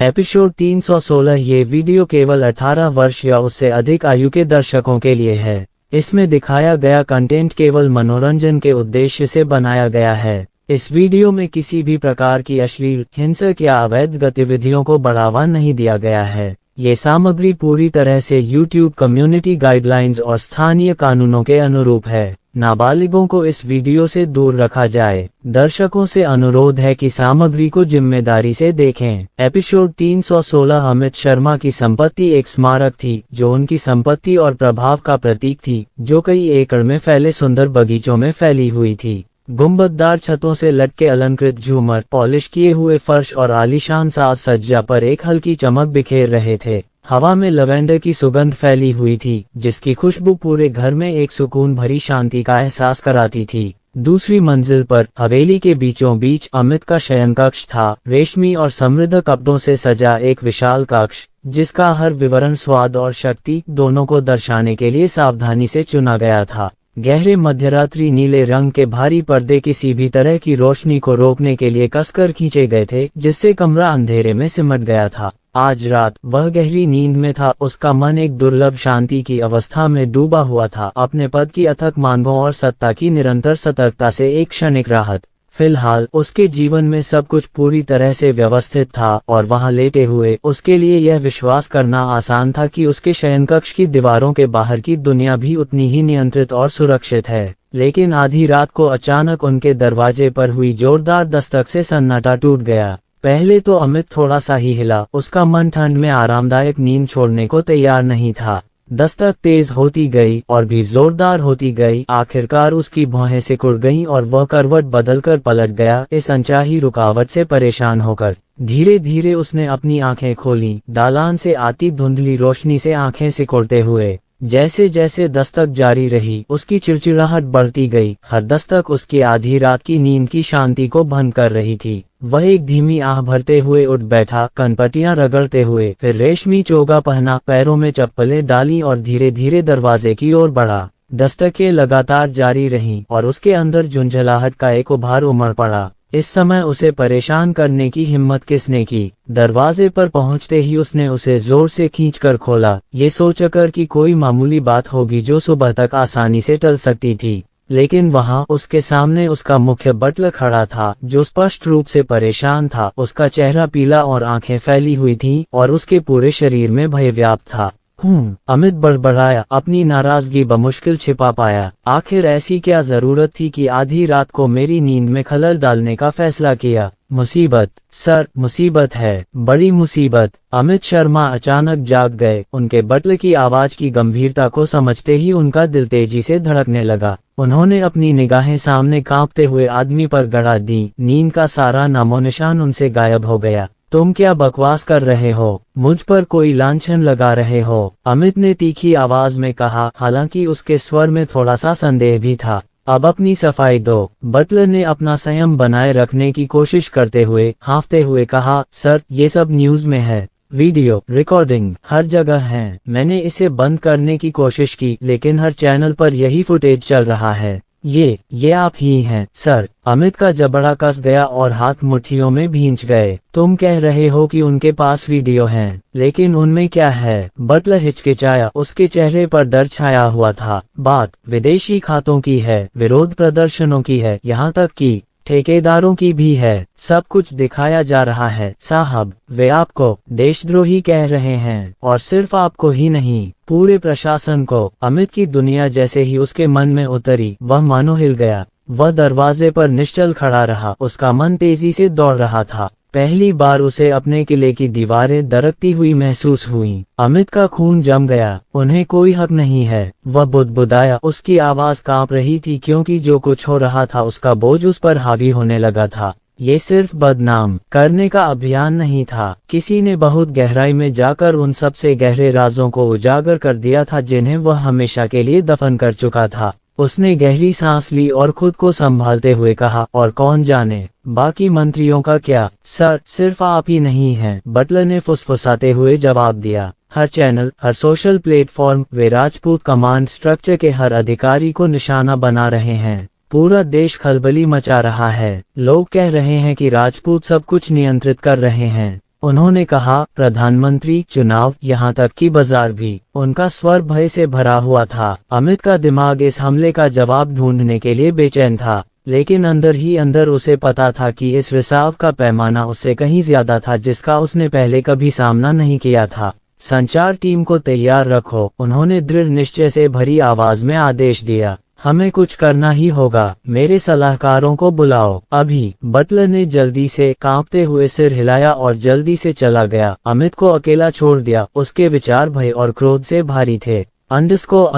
Episode 316। ये video केवल 18 वर्ष या उससे अधिक आयु के दर्शकों के लिए है। इसमें दिखाया गया कंटेंट केवल मनोरंजन के उद्देश्य से बनाया गया है। इस वीडियो में किसी भी प्रकार की अश्लील, हिंसक या अवैध गतिविधियों को बढ़ावा नहीं दिया गया है। ये सामग्री पूरी तरह से YouTube कम्युनिटी गाइडलाइंस और स्थानीय कानूनों के अनुरूप है। नाबालिगों को इस वीडियो से दूर रखा जाए। दर्शकों से अनुरोध है कि सामग्री को जिम्मेदारी से देखें। एपिसोड 316। अमित शर्मा की संपत्ति एक स्मारक थी जो उनकी संपत्ति और प्रभाव का प्रतीक थी, जो कई एकड़ में फैले सुंदर बगीचों में फैली हुई थी। गुंबददार छतों से लटके अलंकृत झूमर, पॉलिश किए हुए फर्श और आलीशान साज सज्जा पर एक हल्की चमक बिखेर रहे थे। हवा में लवेंडर की सुगंध फैली हुई थी, जिसकी खुशबू पूरे घर में एक सुकून भरी शांति का एहसास कराती थी। दूसरी मंजिल पर हवेली के बीचों बीच अमित का शयन कक्ष था। रेशमी और समृद्ध कपड़ों से सजा एक विशाल कक्ष, जिसका हर विवरण स्वाद और शक्ति दोनों को दर्शाने के लिए सावधानी से चुना गया था। गहरे मध्यरात्रि नीले रंग के भारी पर्दे किसी भी तरह की रोशनी को रोकने के लिए कसकर खींचे गए थे, जिससे कमरा अंधेरे में सिमट गया था। आज रात वह गहरी नींद में था। उसका मन एक दुर्लभ शांति की अवस्था में डूबा हुआ था, अपने पद की अथक मांगों और सत्ता की निरंतर सतर्कता से एक क्षणिक राहत। फिलहाल उसके जीवन में सब कुछ पूरी तरह से व्यवस्थित था और वहां लेटे हुए उसके लिए यह विश्वास करना आसान था कि उसके शयनकक्ष की दीवारों के बाहर की दुनिया भी उतनी ही नियंत्रित और सुरक्षित है। लेकिन आधी रात को अचानक उनके दरवाजे पर हुई जोरदार दस्तक से सन्नाटा टूट गया। पहले तो अमित थोड़ा सा ही हिला। उसका मन ठंड में आरामदायक नींद छोड़ने को तैयार नहीं था। दस्तक तेज होती गई और भी जोरदार होती गई। आखिरकार उसकी भौहें सिकुड़ गईं और वह करवट बदलकर पलट गया, इस अनचाही रुकावट से परेशान होकर। धीरे धीरे उसने अपनी आंखें खोलीं, दालान से आती धुंधली रोशनी से आंखें सिकुड़ते हुए। जैसे जैसे दस्तक जारी रही, उसकी चिड़चिड़ाहट बढ़ती गई। हर दस्तक उसकी आधी रात की नींद की शांति को भंग कर रही थी। वह एक धीमी आह भरते हुए उठ बैठा, कनपटियां रगड़ते हुए, फिर रेशमी चोगा पहना, पैरों में चप्पलें डाली और धीरे धीरे दरवाजे की ओर बढ़ा। दस्तकें लगातार जारी रहीं और उसके अंदर झुंझलाहट का एक उभार उमड़ पड़ा। इस समय उसे परेशान करने की हिम्मत किसने की? दरवाजे पर पहुंचते ही उसने उसे जोर से खींचकर खोला, ये सोचकर कि कोई मामूली बात होगी जो सुबह तक आसानी से टल सकती थी। लेकिन वहां उसके सामने उसका मुख्य बटलर खड़ा था, जो स्पष्ट रूप से परेशान था। उसका चेहरा पीला और आंखें फैली हुई थीं और उसके पूरे शरीर में भय व्याप्त था। अमित बड़बड़ाया, अपनी नाराजगी बमुश्किल छिपा पाया। आखिर ऐसी क्या जरूरत थी कि आधी रात को मेरी नींद में खलल डालने का फैसला किया? मुसीबत सर, मुसीबत है, बड़ी मुसीबत। अमित शर्मा अचानक जाग गए। उनके बटलर की आवाज की गंभीरता को समझते ही उनका दिल तेजी से धड़कने लगा। उन्होंने अपनी निगाहें सामने कांपते हुए आदमी पर गड़ा दी। नींद का सारा नामोनिशान उनसे गायब हो गया। तुम क्या बकवास कर रहे हो? मुझ पर कोई लांछन लगा रहे हो? अमित ने तीखी आवाज में कहा, हालांकि उसके स्वर में थोड़ा सा संदेह भी था। अब अपनी सफाई दो। बटलर ने अपना संयम बनाए रखने की कोशिश करते हुए हाँफते हुए कहा, सर, ये सब न्यूज में है। वीडियो रिकॉर्डिंग हर जगह है। मैंने इसे बंद करने की कोशिश की, लेकिन हर चैनल पर यही फुटेज चल रहा है। ये आप ही हैं, सर। अमित का जबड़ा कस गया और हाथ मुट्ठियों में भींच गए। तुम कह रहे हो कि उनके पास वीडियो हैं, लेकिन उनमें क्या है? बटलर हिचकिचाया। उसके चेहरे पर डर छाया हुआ था। बात विदेशी खातों की है, विरोध प्रदर्शनों की है, यहाँ तक कि ठेकेदारों की भी है। सब कुछ दिखाया जा रहा है साहब। वे आपको देशद्रोही कह रहे हैं, और सिर्फ आपको ही नहीं, पूरे प्रशासन को। अमित की दुनिया जैसे ही उसके मन में उतरी, वह मानो हिल गया। वह दरवाजे पर निश्चल खड़ा रहा। उसका मन तेजी से दौड़ रहा था। पहली बार उसे अपने किले की दीवारें दरकती हुई महसूस हुईं। अमित का खून जम गया। उन्हें कोई हक नहीं है, वह बुदबुदाया। उसकी आवाज कांप रही थी, क्योंकि जो कुछ हो रहा था उसका बोझ उस पर हावी होने लगा था। ये सिर्फ बदनाम करने का अभियान नहीं था। किसी ने बहुत गहराई में जाकर उन सबसे गहरे राजों को उजागर कर दिया था, जिन्हें वह हमेशा के लिए दफन कर चुका था। उसने गहरी सांस ली और खुद को संभालते हुए कहा, और कौन जाने बाकी मंत्रियों का क्या? सर, सिर्फ आप ही नहीं हैं, बटलर ने फुसफुसाते हुए जवाब दिया। हर चैनल, हर सोशल प्लेटफॉर्म, वे राजपूत कमांड स्ट्रक्चर के हर अधिकारी को निशाना बना रहे हैं। पूरा देश खलबली मचा रहा है। लोग कह रहे हैं कि राजपूत सब कुछ नियंत्रित कर रहे हैं। उन्होंने कहा, प्रधानमंत्री, चुनाव, यहाँ तक कि बाजार भी। उनका स्वर भय से भरा हुआ था। अमित का दिमाग इस हमले का जवाब ढूंढने के लिए बेचैन था, लेकिन अंदर ही अंदर उसे पता था कि इस रिसाव का पैमाना उससे कहीं ज्यादा था जिसका उसने पहले कभी सामना नहीं किया था। संचार टीम को तैयार रखो, उन्होंने दृढ़ निश्चय से भरी आवाज में आदेश दिया। हमें कुछ करना ही होगा, मेरे सलाहकारों को बुलाओ, अभी। बटलर ने जल्दी से कांपते हुए सिर हिलाया और जल्दी से चला गया। अमित को अकेला छोड़ दिया। उसके विचार भय और क्रोध से भारी थे। अंडरस्को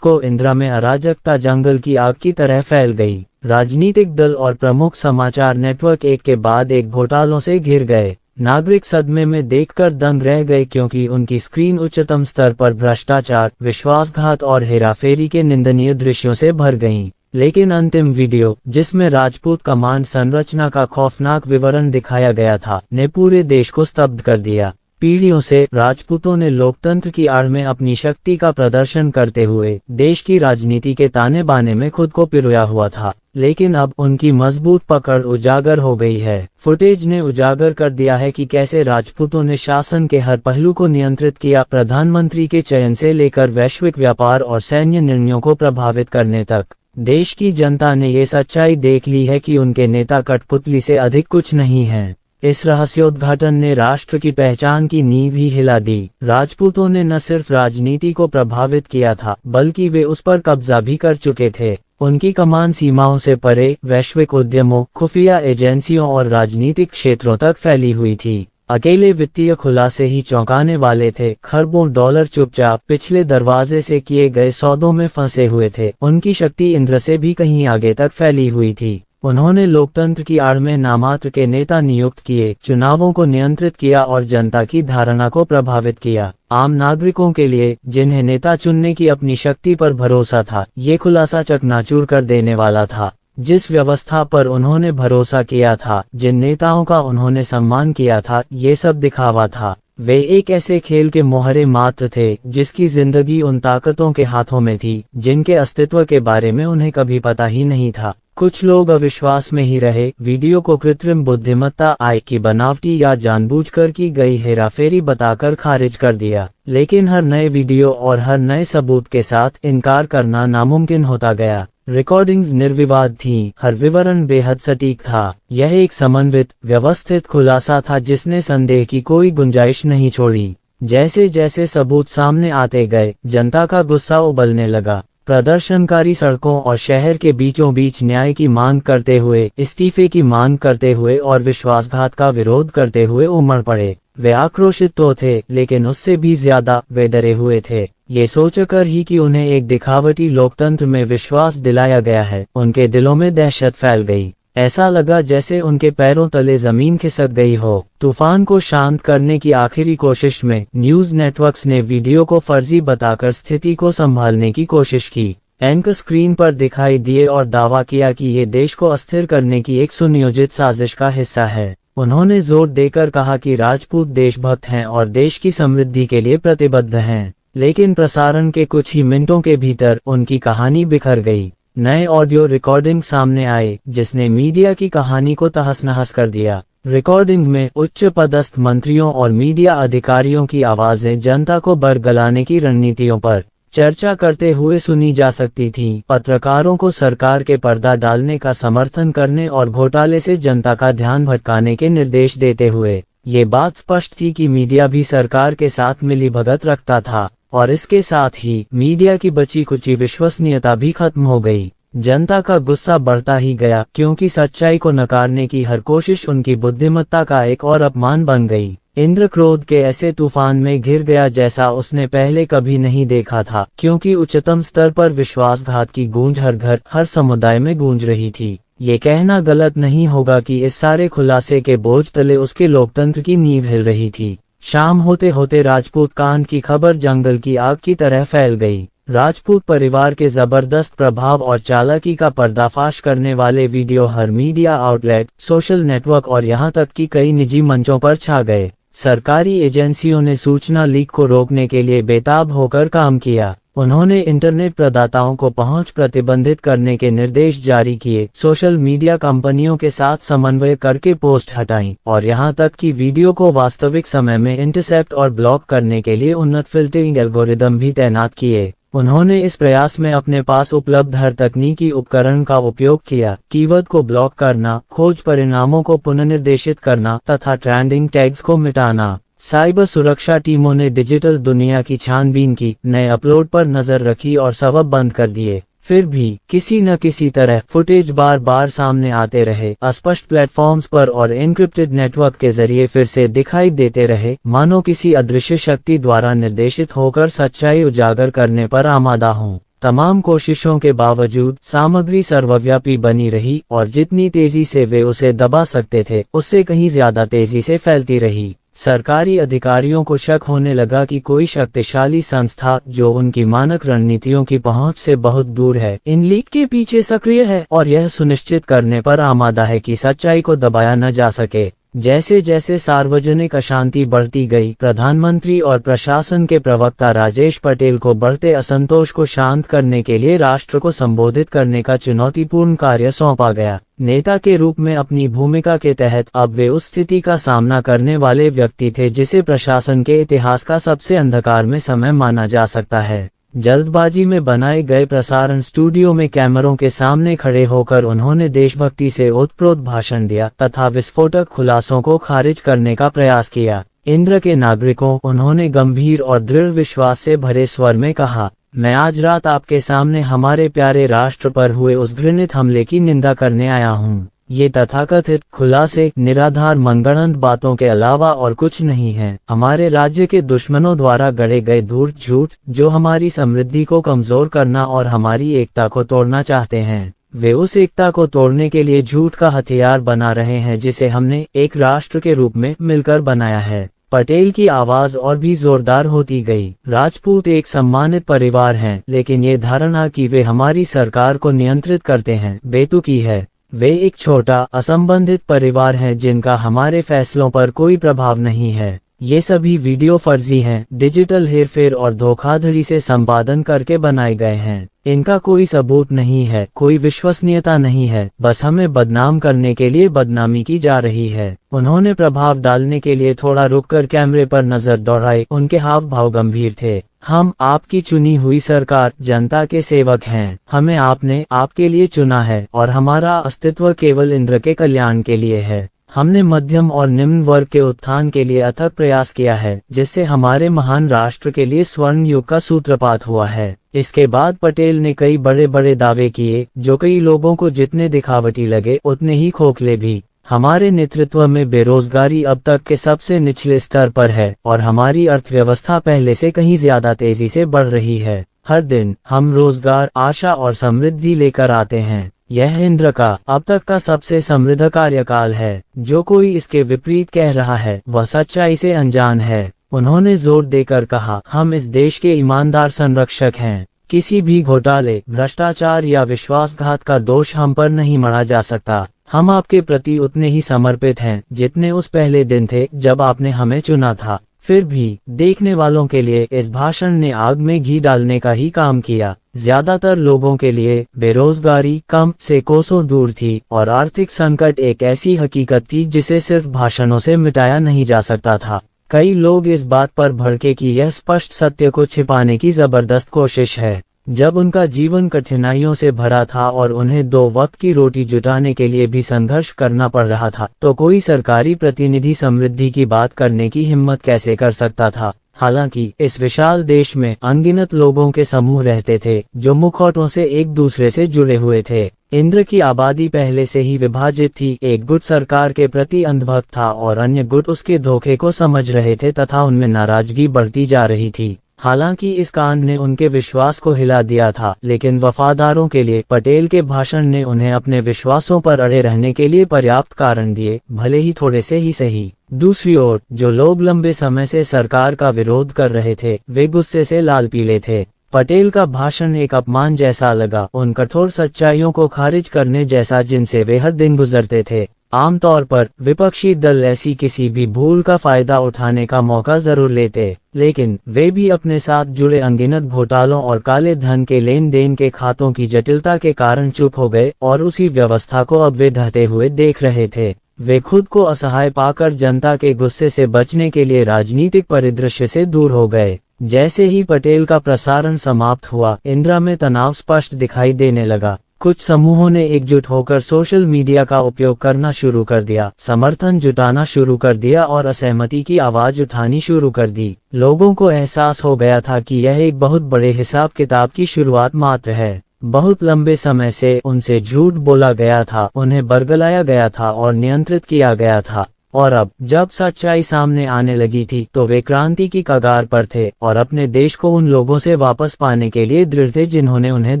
इंदिरा में अराजकता जंगल की आग की तरह फैल गई। राजनीतिक दल और प्रमुख समाचार नेटवर्क एक के बाद एक घोटालों से घिर गए। नागरिक सदमे में देखकर दंग रह गए, क्योंकि उनकी स्क्रीन उच्चतम स्तर पर भ्रष्टाचार, विश्वासघात और हेराफेरी के निंदनीय दृश्यों से भर गईं। लेकिन अंतिम वीडियो, जिसमें राजपूत कमांड संरचना का खौफनाक विवरण दिखाया गया था, ने पूरे देश को स्तब्ध कर दिया। पीढ़ियों से राजपूतों ने लोकतंत्र की आड़ में अपनी शक्ति का प्रदर्शन करते हुए देश की राजनीति के ताने बाने में खुद को पिरोया हुआ था, लेकिन अब उनकी मजबूत पकड़ उजागर हो गई है। फुटेज ने उजागर कर दिया है कि कैसे राजपूतों ने शासन के हर पहलू को नियंत्रित किया, प्रधानमंत्री के चयन से लेकर वैश्विक व्यापार और सैन्य निर्णयों को प्रभावित करने तक। देश की जनता ने ये सच्चाई देख ली है कि उनके नेता कठपुतली से अधिक कुछ नहीं है। इस रहस्योद्घाटन ने राष्ट्र की पहचान की नींव ही हिला दी। राजपूतों ने न सिर्फ राजनीति को प्रभावित किया था, बल्कि वे उस पर कब्जा भी कर चुके थे। उनकी कमान सीमाओं से परे वैश्विक उद्यमों, खुफिया एजेंसियों और राजनीतिक क्षेत्रों तक फैली हुई थी। अकेले वित्तीय खुलासे ही चौंकाने वाले थे। खरबों डॉलर चुपचाप पिछले दरवाजे से किए गए सौदों में फंसे हुए थे। उनकी शक्ति इंद्र से भी कहीं आगे तक फैली हुई थी। उन्होंने लोकतंत्र की आड़ में नामात्र के नेता नियुक्त किए, चुनावों को नियंत्रित किया और जनता की धारणा को प्रभावित किया। आम नागरिकों के लिए, जिन्हें नेता चुनने की अपनी शक्ति पर भरोसा था, ये खुलासा चकनाचूर कर देने वाला था। जिस व्यवस्था पर उन्होंने भरोसा किया था, जिन नेताओं का उन्होंने सम्मान किया था, ये सब दिखावा था। वे एक ऐसे खेल के मोहरे मात्र थे जिसकी जिंदगी उन ताकतों के हाथों में थी जिनके अस्तित्व के बारे में उन्हें कभी पता ही नहीं था। कुछ लोग अविश्वास में ही रहे, वीडियो को कृत्रिम बुद्धिमत्ता, आई की बनावटी या जानबूझकर की गई हेराफेरी बताकर खारिज कर दिया। लेकिन हर नए वीडियो और हर नए सबूत के साथ इनकार करना नामुमकिन होता गया। रिकॉर्डिंग्स निर्विवाद थीं, हर विवरण बेहद सटीक था। यह एक समन्वित, व्यवस्थित खुलासा था जिसने संदेह की कोई गुंजाइश नहीं छोड़ी। जैसे जैसे सबूत सामने आते गए, जनता का गुस्सा उबलने लगा। प्रदर्शनकारी सड़कों और शहर के बीचों बीच न्याय की मांग करते हुए, इस्तीफे की मांग करते हुए और विश्वासघात का विरोध करते हुए उमड़ पड़े। वे आक्रोशित तो थे, लेकिन उससे भी ज्यादा वे डरे हुए थे। ये सोचकर ही कि उन्हें एक दिखावटी लोकतंत्र में विश्वास दिलाया गया है, उनके दिलों में दहशत फैल गई। ऐसा लगा जैसे उनके पैरों तले जमीन खिसक गई हो। तूफान को शांत करने की आखिरी कोशिश में न्यूज नेटवर्क्स ने वीडियो को फर्जी बताकर स्थिति को संभालने की कोशिश की। एंकर स्क्रीन पर दिखाई दिए और दावा किया कि ये देश को अस्थिर करने की एक सुनियोजित साजिश का हिस्सा है। उन्होंने जोर देकर कहा कि राजपूत देशभक्त हैं और देश की समृद्धि के लिए प्रतिबद्ध हैं। लेकिन प्रसारण के कुछ ही मिनटों के भीतर उनकी कहानी बिखर गई। नए ऑडियो रिकॉर्डिंग सामने आए जिसने मीडिया की कहानी को तहस नहस कर दिया। रिकॉर्डिंग में उच्च पदस्थ मंत्रियों और मीडिया अधिकारियों की आवाजें जनता को बरगलाने की रणनीतियों पर चर्चा करते हुए सुनी जा सकती थीं। पत्रकारों को सरकार के पर्दा डालने का समर्थन करने और घोटाले से जनता का ध्यान भटकाने के निर्देश देते हुए ये बात स्पष्ट थी कि मीडिया भी सरकार के साथ मिलीभगत रखता था, और इसके साथ ही मीडिया की बची कुची विश्वसनीयता भी खत्म हो गई। जनता का गुस्सा बढ़ता ही गया, क्योंकि सच्चाई को नकारने की हर कोशिश उनकी बुद्धिमत्ता का एक और अपमान बन गई। इंद्र क्रोध के ऐसे तूफान में घिर गया जैसा उसने पहले कभी नहीं देखा था, क्योंकि उच्चतम स्तर पर विश्वासघात की गूंज हर घर, हर समुदाय में गूंज रही थी। ये कहना गलत नहीं होगा कि इस सारे खुलासे के बोझ तले उसके लोकतंत्र की नींव हिल रही थी। शाम होते होते राजपूत कांड की खबर जंगल की आग की तरह फैल गई। राजपूत परिवार के जबरदस्त प्रभाव और चालाकी का पर्दाफाश करने वाले वीडियो हर मीडिया आउटलेट, सोशल नेटवर्क और यहाँ तक कि कई निजी मंचों पर छा गए। सरकारी एजेंसियों ने सूचना लीक को रोकने के लिए बेताब होकर काम किया। उन्होंने इंटरनेट प्रदाताओं को पहुंच प्रतिबंधित करने के निर्देश जारी किए, सोशल मीडिया कंपनियों के साथ समन्वय करके पोस्ट हटाई और यहां तक कि वीडियो को वास्तविक समय में इंटरसेप्ट और ब्लॉक करने के लिए उन्नत फिल्टरिंग एल्गोरिदम भी तैनात किए। उन्होंने इस प्रयास में अपने पास उपलब्ध हर तकनीकी उपकरण का उपयोग किया, कीवर्ड को ब्लॉक करना, खोज परिणामों को पुनर्निर्देशित करना तथा ट्रेंडिंग टैग्स को मिटाना। साइबर सुरक्षा टीमों ने डिजिटल दुनिया की छानबीन की, नए अपलोड पर नजर रखी और सबब बंद कर दिए। फिर भी किसी न किसी तरह फुटेज बार बार सामने आते रहे, अस्पष्ट प्लेटफॉर्म्स पर और एन्क्रिप्टेड नेटवर्क के जरिए फिर से दिखाई देते रहे, मानो किसी अदृश्य शक्ति द्वारा निर्देशित होकर सच्चाई उजागर करने पर आमादा हों। तमाम कोशिशों के बावजूद सामग्री सर्वव्यापी बनी रही और जितनी तेजी से वे उसे दबा सकते थे, उससे कहीं ज्यादा तेजी से फैलती रही। सरकारी अधिकारियों को शक होने लगा कि कोई शक्तिशाली संस्था जो उनकी मानक रणनीतियों की पहुंच से बहुत दूर है, इन लीक के पीछे सक्रिय है और यह सुनिश्चित करने पर आमादा है कि सच्चाई को दबाया न जा सके। जैसे जैसे सार्वजनिक अशांति बढ़ती गई, प्रधानमंत्री और प्रशासन के प्रवक्ता राजेश पटेल को बढ़ते असंतोष को शांत करने के लिए राष्ट्र को संबोधित करने का चुनौतीपूर्ण कार्य सौंपा गया। नेता के रूप में अपनी भूमिका के तहत अब वे उस स्थिति का सामना करने वाले व्यक्ति थे जिसे प्रशासन के इतिहास का सबसे अंधकार में समय माना जा सकता है। जल्दबाजी में बनाए गए प्रसारण स्टूडियो में कैमरों के सामने खड़े होकर उन्होंने देशभक्ति से ओतप्रोत भाषण दिया तथा विस्फोटक खुलासों को खारिज करने का प्रयास किया। इंद्र के नागरिकों, उन्होंने गंभीर और दृढ़ विश्वास से भरे स्वर में कहा, मैं आज रात आपके सामने हमारे प्यारे राष्ट्र पर हुए उस घृणित हमले की निंदा करने आया हूँ। ये तथाकथित खुलासे निराधार मनगढ़ंत बातों के अलावा और कुछ नहीं है, हमारे राज्य के दुश्मनों द्वारा गढ़े गए धूर्त झूठ जो हमारी समृद्धि को कमजोर करना और हमारी एकता को तोड़ना चाहते हैं। वे उस एकता को तोड़ने के लिए झूठ का हथियार बना रहे हैं जिसे हमने एक राष्ट्र के रूप में मिलकर बनाया है। पटेल की आवाज और भी जोरदार होती गई। राजपूत एक सम्मानित परिवार हैं, लेकिन ये धारणा कि वे हमारी सरकार को नियंत्रित करते हैं बेतुकी है। वे एक छोटा असंबंधित परिवार हैं जिनका हमारे फैसलों पर कोई प्रभाव नहीं है। ये सभी वीडियो फर्जी हैं, डिजिटल हेरफेर और धोखाधड़ी से संपादन करके बनाए गए हैं। इनका कोई सबूत नहीं है, कोई विश्वसनीयता नहीं है, बस हमें बदनाम करने के लिए बदनामी की जा रही है। उन्होंने प्रभाव डालने के लिए थोड़ा रुककर कैमरे पर नजर दौड़ाई। उनके हाव भाव गंभीर थे। हम आपकी चुनी हुई सरकार, जनता के सेवक हैं। हमें आपने आपके लिए चुना है और हमारा अस्तित्व केवल इंद्र के कल्याण के लिए है। हमने मध्यम और निम्न वर्ग के उत्थान के लिए अथक प्रयास किया है, जिससे हमारे महान राष्ट्र के लिए स्वर्ण युग का सूत्रपात हुआ है। इसके बाद पटेल ने कई बड़े बड़े दावे किए जो कई लोगों को जितने दिखावटी लगे उतने ही खोखले भी। हमारे नेतृत्व में बेरोजगारी अब तक के सबसे निचले स्तर पर है और हमारी अर्थव्यवस्था पहले से कहीं ज्यादा तेजी से बढ़ रही है। हर दिन हम रोजगार, आशा और समृद्धि लेकर आते हैं। यह इंद्र का अब तक का सबसे समृद्ध कार्यकाल है। जो कोई इसके विपरीत कह रहा है वह सच्चाई से अनजान है। उन्होंने जोर देकर कहा, हम इस देश के ईमानदार संरक्षक हैं। किसी भी घोटाले, भ्रष्टाचार या विश्वासघात का दोष हम पर नहीं मढ़ा जा सकता। हम आपके प्रति उतने ही समर्पित हैं जितने उस पहले दिन थे जब आपने हमें चुना था। फिर भी देखने वालों के लिए इस भाषण ने आग में घी डालने का ही काम किया। ज्यादातर लोगों के लिए बेरोजगारी कम से कोसों दूर थी और आर्थिक संकट एक ऐसी हकीकत थी जिसे सिर्फ भाषणों से मिटाया नहीं जा सकता था। कई लोग इस बात पर भड़के कि यह स्पष्ट सत्य को छिपाने की जबरदस्त कोशिश है। जब उनका जीवन कठिनाइयों से भरा था और उन्हें 2 वक्त की रोटी जुटाने के लिए भी संघर्ष करना पड़ रहा था, तो कोई सरकारी प्रतिनिधि समृद्धि की बात करने की हिम्मत कैसे कर सकता था। हालांकि इस विशाल देश में अनगिनत लोगों के समूह रहते थे जो मुखौटों से एक दूसरे से जुड़े हुए थे। इंद्र की आबादी पहले से ही विभाजित थी। एक गुट सरकार के प्रति अंधभक्त था और अन्य गुट उसके धोखे को समझ रहे थे तथा उनमें नाराजगी बढ़ती जा रही थी। हालांकि इस कांड ने उनके विश्वास को हिला दिया था, लेकिन वफादारों के लिए पटेल के भाषण ने उन्हें अपने विश्वासों पर अड़े रहने के लिए पर्याप्त कारण दिए, भले ही थोड़े से ही सही। दूसरी ओर जो लोग लंबे समय से सरकार का विरोध कर रहे थे वे गुस्से से लाल पीले थे। पटेल का भाषण एक अपमान जैसा लगा, उन कठोर सच्चाइयों को खारिज करने जैसा जिनसे वे हर दिन गुजरते थे। आमतौर पर विपक्षी दल ऐसी किसी भी भूल का फायदा उठाने का मौका जरूर लेते, लेकिन वे भी अपने साथ जुड़े अनगिनत घोटालों और काले धन के लेन देन के खातों की जटिलता के कारण चुप हो गए और उसी व्यवस्था को अब वे ढहते हुए देख रहे थे। वे खुद को असहाय पाकर जनता के गुस्से से बचने के लिए राजनीतिक परिदृश्य से दूर हो गए। जैसे ही पटेल का प्रसारण समाप्त हुआ, इंदिरा में तनाव स्पष्ट दिखाई देने लगा। कुछ समूहों ने एकजुट होकर सोशल मीडिया का उपयोग करना शुरू कर दिया, समर्थन जुटाना शुरू कर दिया और असहमति की आवाज उठानी शुरू कर दी। लोगों को एहसास हो गया था कि यह एक बहुत बड़े हिसाब किताब की शुरुआत मात्र है। बहुत लंबे समय से उनसे झूठ बोला गया था, उन्हें बरगलाया गया था और नियंत्रित किया गया था, और अब जब सच्चाई सामने आने लगी थी तो वे क्रांति की कगार पर थे और अपने देश को उन लोगों से वापस पाने के लिए दृढ़ थे जिन्होंने उन्हें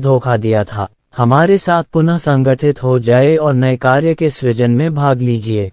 धोखा दिया था। हमारे साथ पुनः संगठित हो जाए और नए कार्य के सृजन में भाग लीजिए।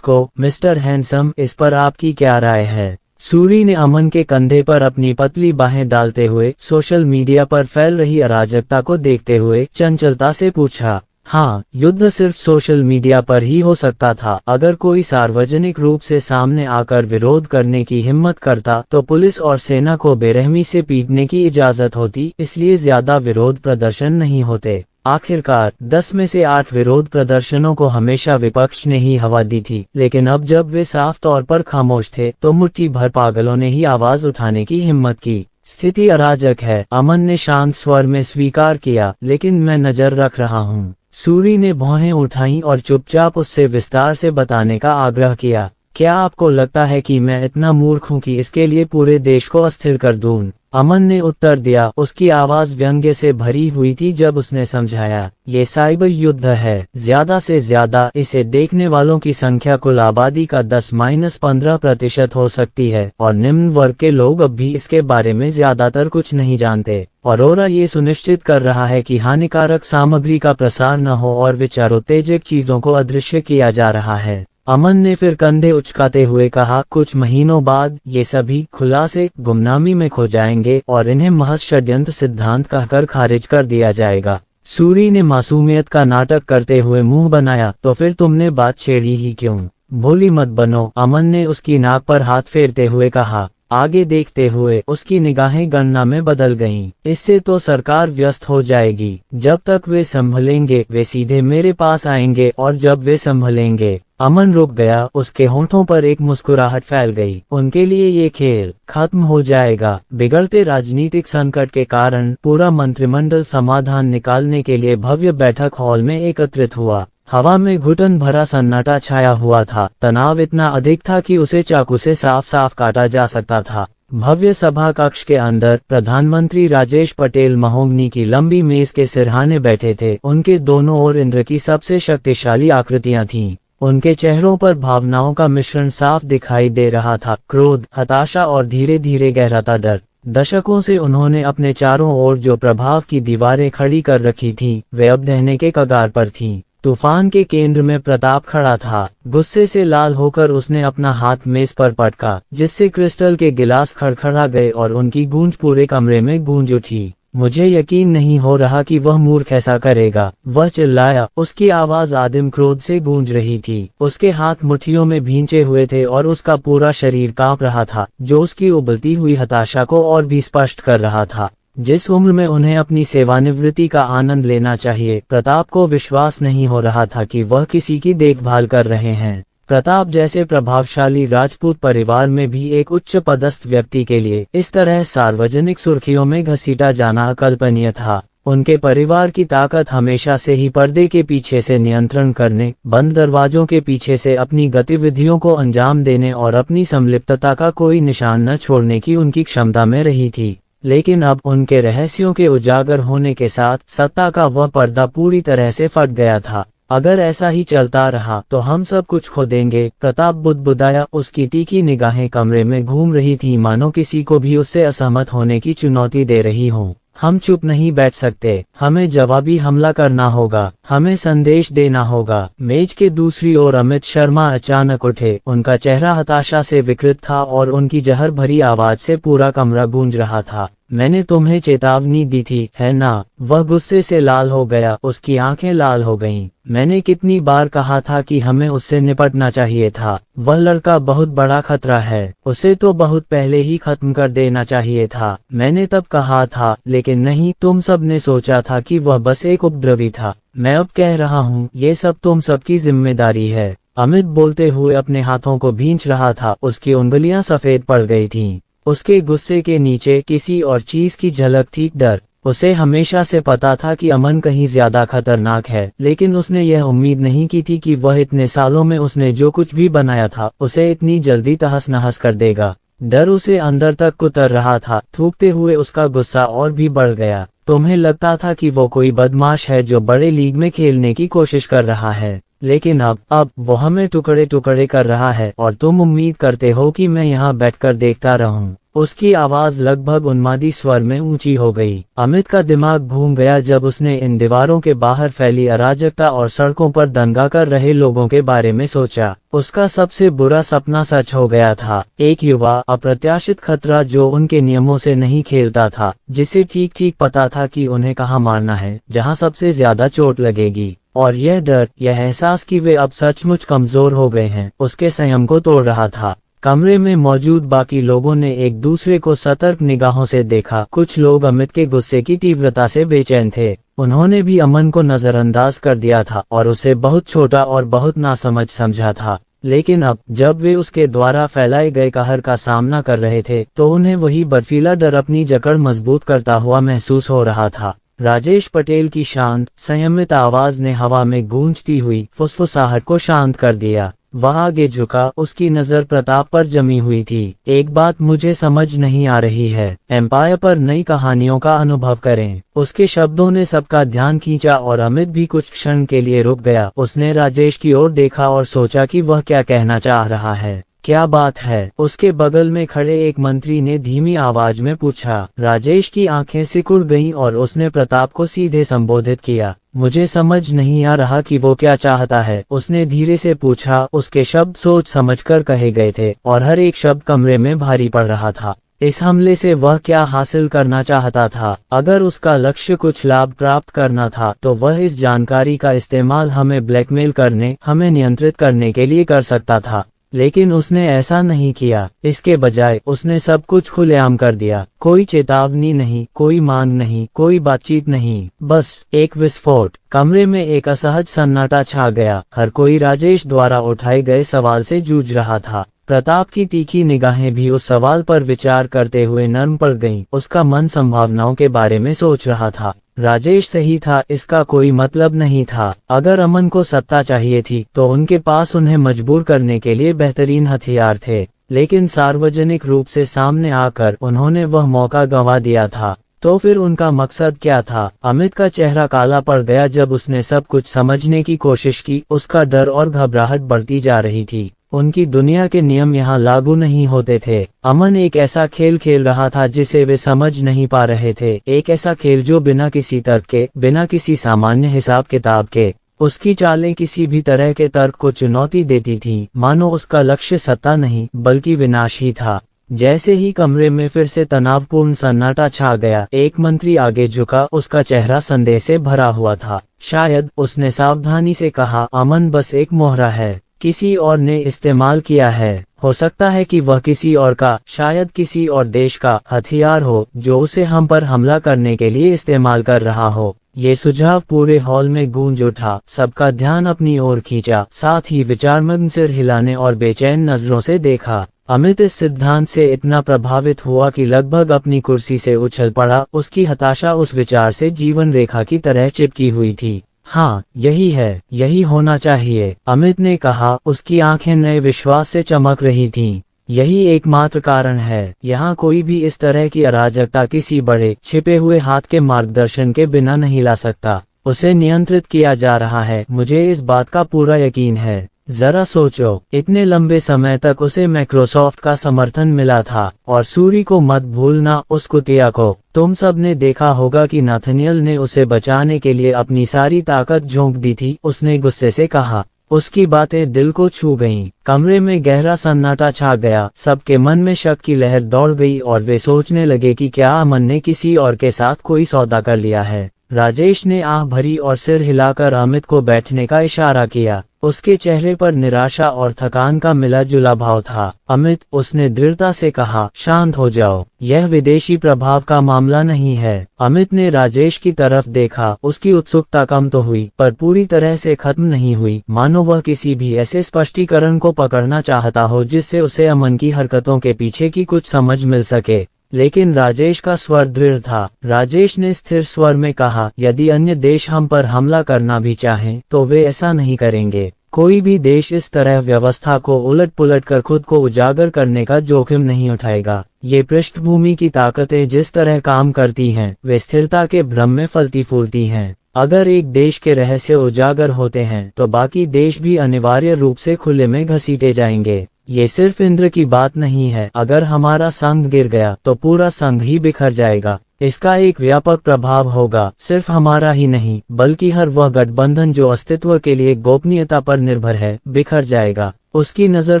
मिस्टर हैंडसम, इस पर आपकी क्या राय है? सूरी ने अमन के कंधे पर अपनी पतली बाहें डालते हुए सोशल मीडिया पर फैल रही अराजकता को देखते हुए चंचलता से पूछा। हाँ, युद्ध सिर्फ सोशल मीडिया पर ही हो सकता था। अगर कोई सार्वजनिक रूप से सामने आकर विरोध करने की हिम्मत करता तो पुलिस और सेना को बेरहमी से पीटने की इजाजत होती, इसलिए ज्यादा विरोध प्रदर्शन नहीं होते। आखिरकार 10 में से 8 विरोध प्रदर्शनों को हमेशा विपक्ष ने ही हवा दी थी, लेकिन अब जब वे साफ तौर पर खामोश थे तो मुट्ठी भर पागलों ने ही आवाज उठाने की हिम्मत की। स्थिति अराजक है, अमन ने शांत स्वर में स्वीकार किया, लेकिन मैं नजर रख रहा हूँ। सूरी ने भौहें उठाईं और चुपचाप उससे विस्तार से बताने का आग्रह किया। क्या आपको लगता है कि मैं इतना मूर्ख हूँ कि इसके लिए पूरे देश को अस्थिर कर दूं? अमन ने उत्तर दिया। उसकी आवाज व्यंग्य से भरी हुई थी जब उसने समझाया, ये साइबर युद्ध है। ज्यादा से ज्यादा इसे देखने वालों की संख्या कुल आबादी का 10-15% हो सकती है और निम्न वर्ग के लोग अब भी इसके बारे में ज्यादातर कुछ नहीं जानते। अरोरा ये सुनिश्चित कर रहा है कि हानिकारक सामग्री का प्रसार न हो और विचारोत्तेजक चीजों को अदृश्य किया जा रहा है। अमन ने फिर कंधे उचकाते हुए कहा, कुछ महीनों बाद ये सभी खुलासे गुमनामी में खो जाएंगे और इन्हें महज षड्यंत्र सिद्धांत कहकर खारिज कर दिया जाएगा। सूरी ने मासूमियत का नाटक करते हुए मुंह बनाया, तो फिर तुमने बात छेड़ी ही क्यों? भोली मत बनो, अमन ने उसकी नाक पर हाथ फेरते हुए कहा। आगे देखते हुए उसकी निगाहें गणना में बदल गईं। इससे तो सरकार व्यस्त हो जाएगी। जब तक वे संभलेंगे वे सीधे मेरे पास आएंगे और जब वे संभलेंगे। अमन रुक गया, उसके होंठों पर एक मुस्कुराहट फैल गई। उनके लिए ये खेल खत्म हो जाएगा। बिगड़ते राजनीतिक संकट के कारण पूरा मंत्रिमंडल समाधान निकालने के लिए भव्य बैठक हॉल में एकत्रित हुआ। हवा में घुटन भरा सन्नाटा छाया हुआ था। तनाव इतना अधिक था कि उसे चाकू से साफ साफ काटा जा सकता था। भव्य सभा कक्ष के अंदर प्रधानमंत्री राजेश पटेल महोगनी की लंबी मेज के सिरहाने बैठे थे। उनके दोनों ओर इंद्र की सबसे शक्तिशाली आकृतियां थीं। उनके चेहरों पर भावनाओं का मिश्रण साफ दिखाई दे रहा था, क्रोध, हताशा और धीरे धीरे गहराता डर। दशकों से उन्होंने अपने चारों ओर जो प्रभाव की दीवारें खड़ी कर रखी थीं, वे अब ढहने के कगार पर थीं। तूफान के केंद्र में प्रताप खड़ा था। गुस्से से लाल होकर उसने अपना हाथ मेज पर पटका, जिससे क्रिस्टल के गिलास खड़खड़ा गए और उनकी गूंज पूरे कमरे में गूंज उठी। मुझे यकीन नहीं हो रहा कि वह मूर्ख ऐसा करेगा, वह चिल्लाया। उसकी आवाज आदिम क्रोध से गूंज रही थी। उसके हाथ मुट्ठियों में भींचे हुए थे और उसका पूरा शरीर कांप रहा था, जो उसकी उबलती हुई हताशा को और भी स्पष्ट कर रहा था। जिस उम्र में उन्हें अपनी सेवानिवृत्ति का आनंद लेना चाहिए, प्रताप को विश्वास नहीं हो रहा था कि वह किसी की देखभाल कर रहे हैं। प्रताप जैसे प्रभावशाली राजपूत परिवार में भी एक उच्च पदस्थ व्यक्ति के लिए इस तरह सार्वजनिक सुर्खियों में घसीटा जाना अकल्पनीय था। उनके परिवार की ताकत हमेशा से ही पर्दे के पीछे से नियंत्रण करने, बंद दरवाजों के पीछे से अपनी गतिविधियों को अंजाम देने और अपनी संलिप्तता का कोई निशान न छोड़ने की उनकी क्षमता में रही थी। लेकिन अब उनके रहस्यों के उजागर होने के साथ सत्ता का वह पर्दा पूरी तरह से फट गया था। अगर ऐसा ही चलता रहा तो हम सब कुछ खो देंगे, प्रताप बुदबुदाया। उसकी तीखी निगाहें कमरे में घूम रही थी, मानो किसी को भी उससे असहमत होने की चुनौती दे रही हों। हम चुप नहीं बैठ सकते, हमें जवाबी हमला करना होगा, हमें संदेश देना होगा। मेज के दूसरी ओर अमित शर्मा अचानक उठे। उनका चेहरा हताशा से विकृत था और उनकी जहर भरी आवाज से पूरा कमरा गूंज रहा था। मैंने तुम्हें चेतावनी दी थी, है ना? वह गुस्से से लाल हो गया, उसकी आंखें लाल हो गईं। मैंने कितनी बार कहा था कि हमें उससे निपटना चाहिए था। वह लड़का बहुत बड़ा खतरा है, उसे तो बहुत पहले ही खत्म कर देना चाहिए था। मैंने तब कहा था, लेकिन नहीं, तुम सब ने सोचा था कि वह बस एक उपद्रवी था। मैं अब कह रहा हूँ, ये सब तुम सबकी जिम्मेदारी है। अमित बोलते हुए अपने हाथों को भींच रहा था, उसकी उंगलियां सफेद पड़ गई थीं। उसके गुस्से के नीचे किसी और चीज की झलक थी, डर। उसे हमेशा से पता था कि अमन कहीं ज्यादा खतरनाक है, लेकिन उसने यह उम्मीद नहीं की थी कि वह इतने सालों में उसने जो कुछ भी बनाया था उसे इतनी जल्दी तहस नहस कर देगा। डर उसे अंदर तक कुतर रहा था। थूकते हुए उसका गुस्सा और भी बढ़ गया। तुम्हें लगता था कि वो कोई बदमाश है जो बड़े लीग में खेलने की कोशिश कर रहा है, लेकिन अब वो हमें टुकड़े टुकड़े कर रहा है और तुम उम्मीद करते हो कि मैं यहाँ बैठकर देखता रहूं। उसकी आवाज लगभग उन्मादी स्वर में ऊंची हो गई। अमित का दिमाग घूम गया जब उसने इन दीवारों के बाहर फैली अराजकता और सड़कों पर दंगा कर रहे लोगों के बारे में सोचा। उसका सबसे बुरा सपना सच हो गया था। एक युवा, अप्रत्याशित खतरा जो उनके नियमों से नहीं खेलता था, जिसे ठीक ठीक पता था कि उन्हें कहाँ मारना है, जहाँ सबसे ज्यादा चोट लगेगी। और यह डर, यह एहसास कि वे अब सचमुच कमजोर हो गए हैं, उसके संयम को तोड़ रहा था। कमरे में मौजूद बाकी लोगों ने एक दूसरे को सतर्क निगाहों से देखा। कुछ लोग अमित के गुस्से की तीव्रता से बेचैन थे। उन्होंने भी अमन को नजरअंदाज कर दिया था और उसे बहुत छोटा और बहुत नासमझ समझा था। लेकिन अब जब वे उसके द्वारा फैलाए गए कहर का सामना कर रहे थे, तो उन्हें वही बर्फीला डर अपनी जकड़ मजबूत करता हुआ महसूस हो रहा था। राजेश पटेल की शांत, संयमित आवाज ने हवा में गूंजती हुई फुसफुसाहट को शांत कर दिया। वह आगे झुका, उसकी नजर प्रताप पर जमी हुई थी। एक बात मुझे समझ नहीं आ रही है, एम्पायर पर नई कहानियों का अनुभव करें। उसके शब्दों ने सबका ध्यान खींचा और अमित भी कुछ क्षण के लिए रुक गया। उसने राजेश की ओर देखा और सोचा कि वह क्या कहना चाह रहा है। क्या बात है? उसके बगल में खड़े एक मंत्री ने धीमी आवाज में पूछा। राजेश की आंखें सिकुड़ गईं और उसने प्रताप को सीधे संबोधित किया। मुझे समझ नहीं आ रहा कि वो क्या चाहता है, उसने धीरे से पूछा। उसके शब्द सोच समझकर कहे गए थे और हर एक शब्द कमरे में भारी पड़ रहा था। इस हमले से वह क्या हासिल करना चाहता था? अगर उसका लक्ष्य कुछ लाभ प्राप्त करना था, तो वह इस जानकारी का इस्तेमाल हमें ब्लैकमेल करने, हमें नियंत्रित करने के लिए कर सकता था। लेकिन उसने ऐसा नहीं किया। इसके बजाय उसने सब कुछ खुलेआम कर दिया। कोई चेतावनी नहीं, कोई मांग नहीं, कोई बातचीत नहीं, बस एक विस्फोट। कमरे में एक असहज सन्नाटा छा गया। हर कोई राजेश द्वारा उठाए गए सवाल से जूझ रहा था। प्रताप की तीखी निगाहें भी उस सवाल पर विचार करते हुए नर्म पड़ गईं। उसका मन संभावनाओं के बारे में सोच रहा था। राजेश सही था, इसका कोई मतलब नहीं था। अगर अमन को सत्ता चाहिए थी, तो उनके पास उन्हें मजबूर करने के लिए बेहतरीन हथियार थे। लेकिन सार्वजनिक रूप से सामने आकर उन्होंने वह मौका गंवा दिया था। तो फिर उनका मकसद क्या था? अमित का चेहरा काला पड़ गया जब उसने सब कुछ समझने की कोशिश की। उसका डर और घबराहट बढ़ती जा रही थी। उनकी दुनिया के नियम यहाँ लागू नहीं होते थे। अमन एक ऐसा खेल खेल रहा था जिसे वे समझ नहीं पा रहे थे। एक ऐसा खेल जो बिना किसी तर्क के, बिना किसी सामान्य हिसाब किताब के, उसकी चालें किसी भी तरह के तर्क को चुनौती देती थीं। मानो उसका लक्ष्य सत्ता नहीं, बल्कि विनाश ही था। जैसे ही कमरे में फिर से तनावपूर्ण सन्नाटा छा गया, एक मंत्री आगे झुका। उसका चेहरा संदेह से भरा हुआ था। शायद, उसने सावधानी से कहा, अमन बस एक मोहरा है, किसी और ने इस्तेमाल किया है। हो सकता है कि वह किसी और का, शायद किसी और देश का हथियार हो, जो उसे हम पर हमला करने के लिए इस्तेमाल कर रहा हो। ये सुझाव पूरे हॉल में गूंज उठा। सबका ध्यान अपनी ओर खींचा, साथ ही विचारमग्न सिर हिलाने और बेचैन नजरों से देखा। अमित इस सिद्धांत से इतना प्रभावित हुआ कि लगभग अपनी कुर्सी से उछल पड़ा। उसकी हताशा उस विचार से जीवन रेखा की तरह चिपकी हुई थी। हाँ, यही है, यही होना चाहिए, अमित ने कहा। उसकी आंखें नए विश्वास से चमक रही थीं। यही एकमात्र कारण है। यहाँ कोई भी इस तरह की अराजकता किसी बड़े, छिपे हुए हाथ के मार्गदर्शन के बिना नहीं ला सकता। उसे नियंत्रित किया जा रहा है, मुझे इस बात का पूरा यकीन है। जरा सोचो, इतने लंबे समय तक उसे माइक्रोसॉफ्ट का समर्थन मिला था। और सूरी को मत भूलना, उस कुतिया को। तुम सब ने देखा होगा कि नाथनियल ने उसे बचाने के लिए अपनी सारी ताकत झोंक दी थी, उसने गुस्से से कहा। उसकी बातें दिल को छू गईं। कमरे में गहरा सन्नाटा छा गया। सबके मन में शक की लहर दौड़ गई और वे सोचने लगे कि क्या अमन ने किसी और के साथ कोई सौदा कर लिया है। राजेश ने आह भरी और सिर हिलाकर अमित को बैठने का इशारा किया। उसके चेहरे पर निराशा और थकान का मिला जुला भाव था। अमित, उसने दृढ़ता से कहा, शांत हो जाओ, यह विदेशी प्रभाव का मामला नहीं है। अमित ने राजेश की तरफ देखा। उसकी उत्सुकता कम तो हुई पर पूरी तरह से खत्म नहीं हुई, मानो वह किसी भी ऐसे स्पष्टीकरण को पकड़ना चाहता हो जिससे उसे अमन की हरकतों के पीछे की कुछ समझ मिल सके। लेकिन राजेश का स्वर दृढ़ था। राजेश ने स्थिर स्वर में कहा, यदि अन्य देश हम पर हमला करना भी चाहें तो वे ऐसा नहीं करेंगे। कोई भी देश इस तरह व्यवस्था को उलट पुलट कर खुद को उजागर करने का जोखिम नहीं उठाएगा। ये पृष्ठभूमि की ताकतें जिस तरह काम करती हैं, वे स्थिरता के भ्रम में फलती फूलती हैं। अगर एक देश के रहस्य उजागर होते हैं तो बाकी देश भी अनिवार्य रूप से खुले में घसीटे जाएंगे। ये सिर्फ इंद्र की बात नहीं है। अगर हमारा संघ गिर गया तो पूरा संघ ही बिखर जाएगा। इसका एक व्यापक प्रभाव होगा, सिर्फ हमारा ही नहीं बल्कि हर वह गठबंधन जो अस्तित्व के लिए गोपनीयता पर निर्भर है, बिखर जाएगा। उसकी नजर